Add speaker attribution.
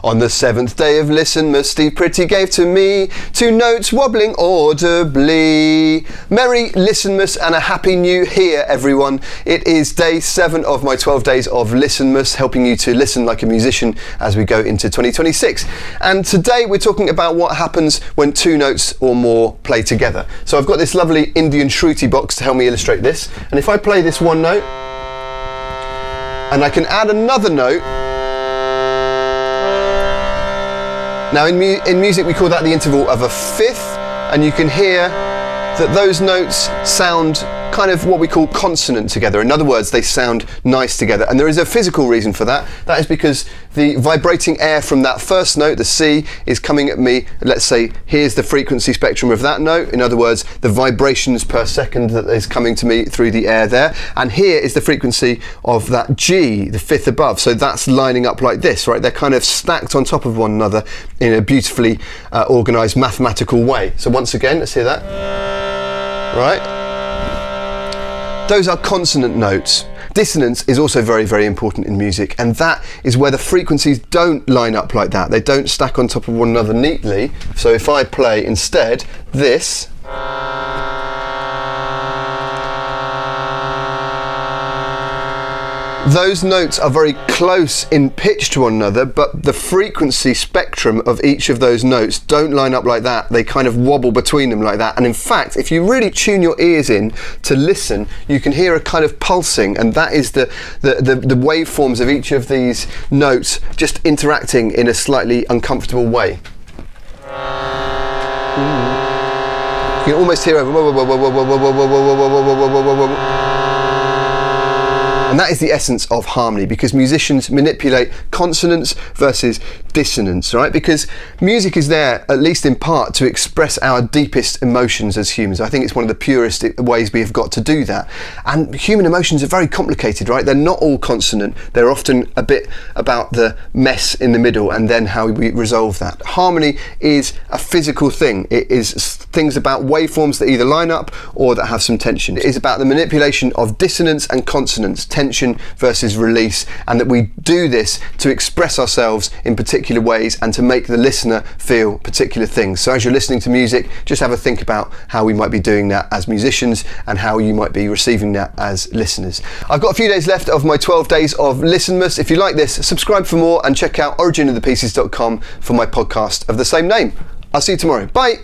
Speaker 1: On the seventh day of LISTENMAS, Steve Pretty gave to me 2 notes wobbling audibly. Merry LISTENMAS and a happy new year, everyone. It is day 7 of my 12 days of LISTENMAS, helping you to listen like a musician as we go into 2026. And today we're talking about what happens when 2 notes or more play together. So I've got this lovely Indian Shruti box to help me illustrate this. And if I play this one note, and I can add another note. Now in music we call that the interval of a fifth, and you can hear that those notes sound kind of what we call consonant together. In other words, they sound nice together. And there is a physical reason for that. That is because the vibrating air from that first note, the C, is coming at me. Let's say here's the frequency spectrum of that note. In other words, the vibrations per second that is coming to me through the air there. And here is the frequency of that G, the fifth above. So that's lining up like this, right? They're kind of stacked on top of one another in a beautifully organized mathematical way. So once again, let's hear that. Right? Those are consonant notes. Dissonance is also very, very important in music, and that is where the frequencies don't line up like that. They don't stack on top of one another neatly. So if I play instead this, those notes are very close in pitch to one another, but the frequency spectrum of each of those notes don't line up like that. They kind of wobble between them like that. And in fact, if you really tune your ears in to listen, you can hear a kind of pulsing, and that is the waveforms of each of these notes just interacting in a slightly uncomfortable way. You can almost hear and that is the essence of harmony, because musicians manipulate consonance versus dissonance, right? Because music is there, at least in part, to express our deepest emotions as humans. I think it's one of the purest ways we have got to do that. And human emotions are very complicated, right? They're not all consonant. They're often a bit about the mess in the middle and then how we resolve that. Harmony is a physical thing. It is things about waveforms that either line up or that have some tension. It is about the manipulation of dissonance and consonance, tension versus release, and that we do this to express ourselves in particular ways and to make the listener feel particular things. So as you're listening to music, just have a think about how we might be doing that as musicians and how you might be receiving that as listeners. I've got a few days left of my 12 days of LISTENMAS. If you like this, subscribe for more and check out originofthepieces.com for my podcast of the same name. I'll see you tomorrow. Bye.